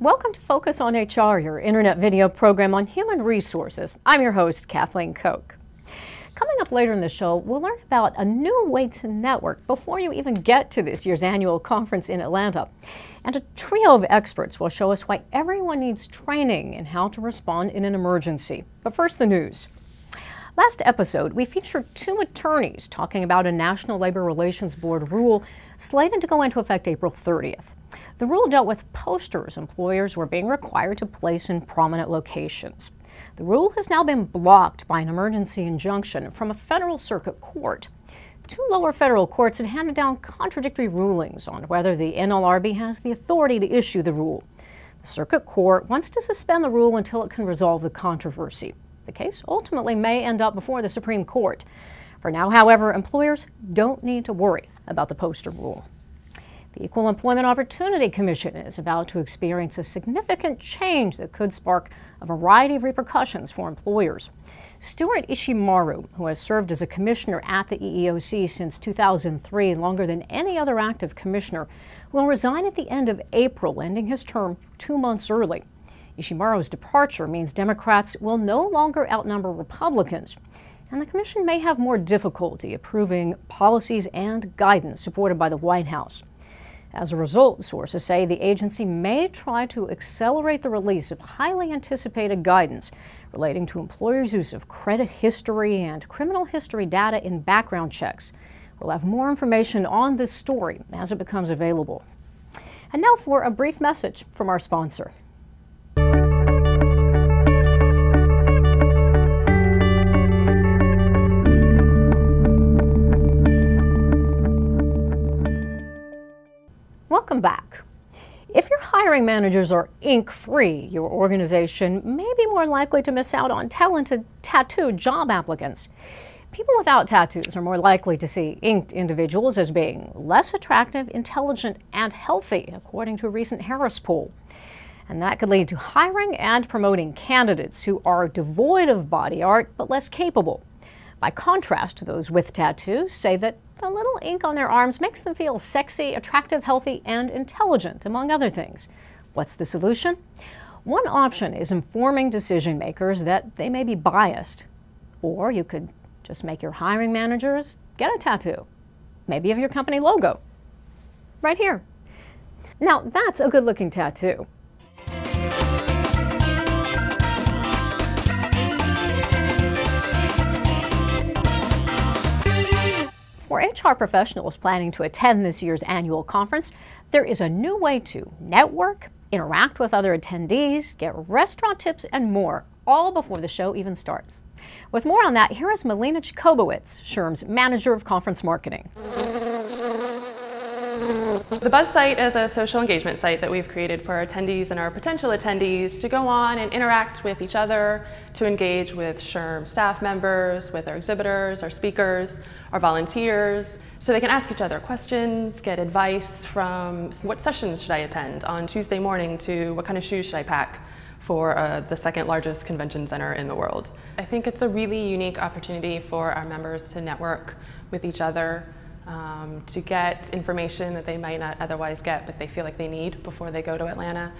Welcome to Focus on HR, your internet video program on human resources. I'm your host, Kathleen Koch. Coming up later in the show, we'll learn about a new way to network before you even get to this year's annual conference in Atlanta. And a trio of experts will show us why everyone needs training in how to respond in an emergency. But first, the news. Last episode, we featured two attorneys talking about a National Labor Relations Board rule slated to go into effect April 30th. The rule dealt with posters employers were being required to place in prominent locations. The rule has now been blocked by an emergency injunction from a federal circuit court. Two lower federal courts had handed down contradictory rulings on whether the NLRB has the authority to issue the rule. The circuit court wants to suspend the rule until it can resolve the controversy. The case ultimately may end up before the Supreme Court. For now, however, employers don't need to worry about the poster rule. The Equal Employment Opportunity Commission is about to experience a significant change that could spark a variety of repercussions for employers. Stuart Ishimaru, who has served as a commissioner at the EEOC since 2003, longer than any other active commissioner, will resign at the end of April, ending his term 2 months early. Ishimaru's departure means Democrats will no longer outnumber Republicans, and the commission may have more difficulty approving policies and guidance supported by the White House. As a result, sources say the agency may try to accelerate the release of highly anticipated guidance relating to employers' use of credit history and criminal history data in background checks. We'll have more information on this story as it becomes available. And now for a brief message from our sponsor. Welcome back. If your hiring managers are ink-free, your organization may be more likely to miss out on talented tattooed job applicants. People without tattoos are more likely to see inked individuals as being less attractive, intelligent, and healthy, according to a recent Harris poll. And that could lead to hiring and promoting candidates who are devoid of body art but less capable. By contrast, those with tattoos say that the little ink on their arms makes them feel sexy, attractive, healthy, and intelligent, among other things. What's the solution? One option is informing decision makers that they may be biased. Or you could just make your hiring managers get a tattoo, maybe of your company logo, right here. Now, that's a good-looking tattoo. For HR professionals planning to attend this year's annual conference, there is a new way to network, interact with other attendees, get restaurant tips, and more, all before the show even starts. With more on that, here is Melina Chkobowicz, SHRM's Manager of Conference Marketing. The Buzz site is a social engagement site that we've created for our attendees and our potential attendees to go on and interact with each other, to engage with SHRM staff members, with our exhibitors, our speakers, our volunteers, so they can ask each other questions, get advice from what sessions should I attend on Tuesday morning to what kind of shoes should I pack for the second largest convention center in the world. I think it's a really unique opportunity for our members to network with each other, to get information that they might not otherwise get, but they feel like they need before they go to Atlanta.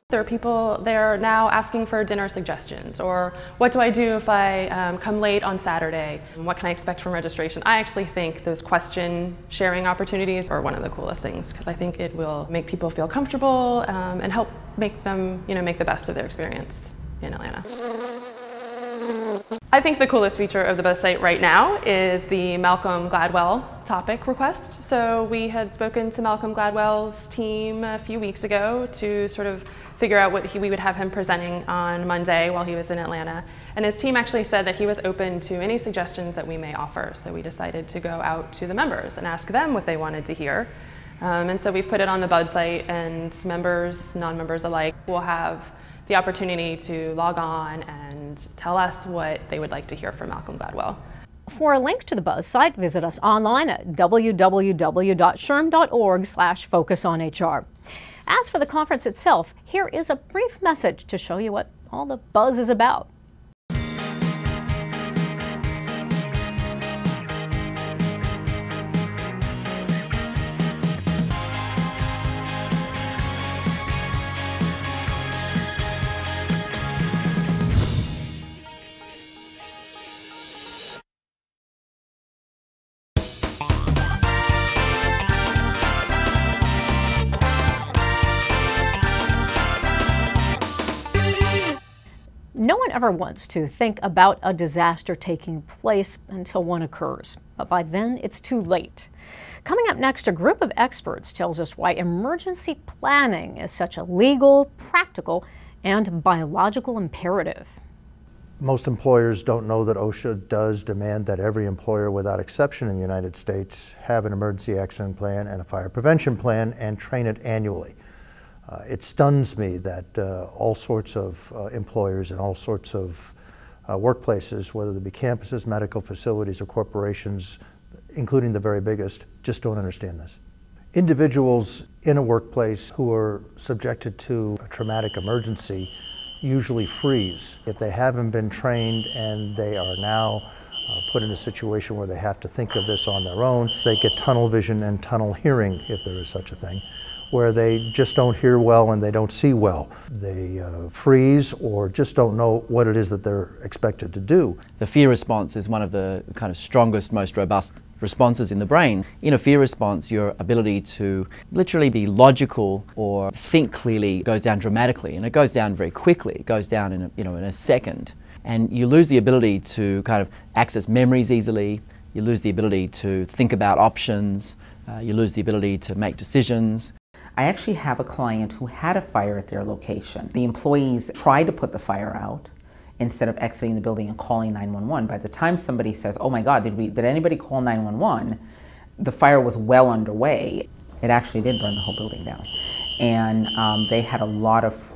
There are people there now asking for dinner suggestions, or what do I do if I come late on Saturday? What can I expect from registration? I actually think those question sharing opportunities are one of the coolest things, because I think it will make people feel comfortable and help make them, make the best of their experience in Atlanta. I think the coolest feature of the Buzz site right now is the Malcolm Gladwell topic request. So we had spoken to Malcolm Gladwell's team a few weeks ago to sort of figure out what we would have him presenting on Monday while he was in Atlanta. And his team actually said that he was open to any suggestions that we may offer. So we decided to go out to the members and ask them what they wanted to hear. And so we've put it on the Buzz site, and members, non-members alike, will have the opportunity to log on and tell us what they would like to hear from Malcolm Gladwell. For a link to the Buzz site, visit us online at www.shrm.org/focusonhr. As for the conference itself, here is a brief message to show you what all the buzz is about. ever wants to think about a disaster taking place until one occurs, but by then it's too late. Coming up next, a group of experts tells us why emergency planning is such a legal, practical, and biological imperative. Most employers don't know that OSHA does demand that every employer without exception in the United States have an emergency accident plan and a fire prevention plan and train it annually. It stuns me that all sorts of employers and all sorts of workplaces, whether they be campuses, medical facilities, or corporations, including the very biggest, just don't understand this. Individuals in a workplace who are subjected to a traumatic emergency usually freeze. If they haven't been trained and they are now put in a situation where they have to think of this on their own, they get tunnel vision and tunnel hearing, if there is such a thing, where they just don't hear well and they don't see well. They freeze or just don't know what it is that they're expected to do. The fear response is one of the kind of strongest, most robust responses in the brain. In a fear response, your ability to literally be logical or think clearly goes down dramatically, and it goes down very quickly. It goes down in a second, and you lose the ability to kind of access memories easily. You lose the ability to think about options. You lose the ability to make decisions. I actually have a client who had a fire at their location. The employees tried to put the fire out instead of exiting the building and calling 911. By the time somebody says, "Oh my God, did anybody call 911?" the fire was well underway. It actually did burn the whole building down. And they had a lot of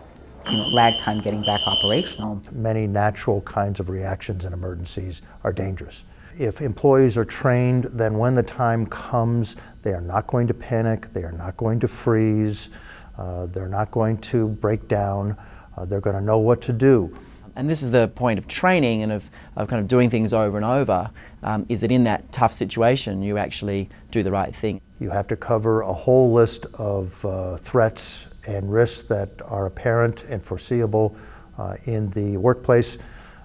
lag time getting back operational. Many natural kinds of reactions in emergencies are dangerous. If employees are trained, then when the time comes, they are not going to panic, they are not going to freeze, they're not going to break down, they're going to know what to do. And this is the point of training and of kind of doing things over and over, is that in that tough situation you actually do the right thing. You have to cover a whole list of threats and risks that are apparent and foreseeable in the workplace,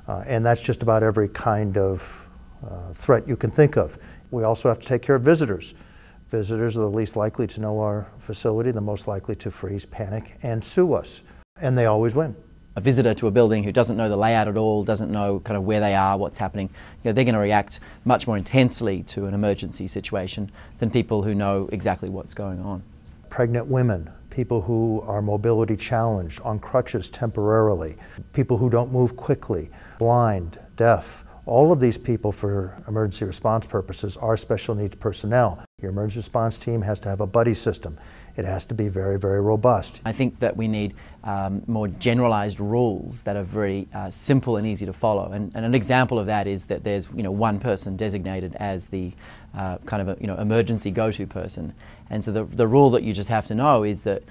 and that's just about every kind of threat you can think of. We also have to take care of visitors. Visitors are the least likely to know our facility, the most likely to freeze, panic, and sue us, and they always win. A visitor to a building who doesn't know the layout at all, doesn't know kind of where they are, what's happening, they're going to react much more intensely to an emergency situation than people who know exactly what's going on. Pregnant women, people who are mobility challenged, on crutches temporarily, people who don't move quickly, blind, deaf, all of these people for emergency response purposes are special needs personnel. Your emergency response team has to have a buddy system. It has to be very, very robust. I think that we need more generalized rules that are very simple and easy to follow. And an example of that is that there's one person designated as the kind of emergency go-to person. And so the rule that you just have to know is that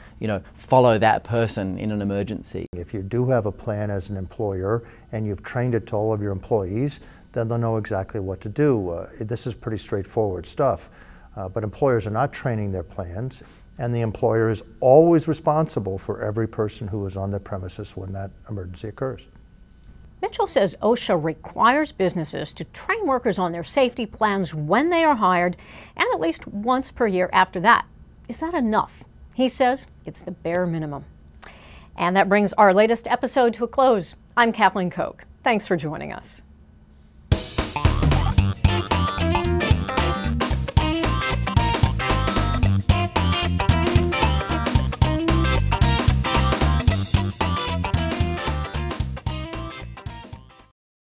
follow that person in an emergency. If you do have a plan as an employer and you've trained it to all of your employees, then they'll know exactly what to do. This is pretty straightforward stuff. But employers are not training their plans, and the employer is always responsible for every person who is on their premises when that emergency occurs. Mitchell says OSHA requires businesses to train workers on their safety plans when they are hired and at least once per year after that. Is that enough? He says it's the bare minimum. And that brings our latest episode to a close. I'm Kathleen Koch. Thanks for joining us.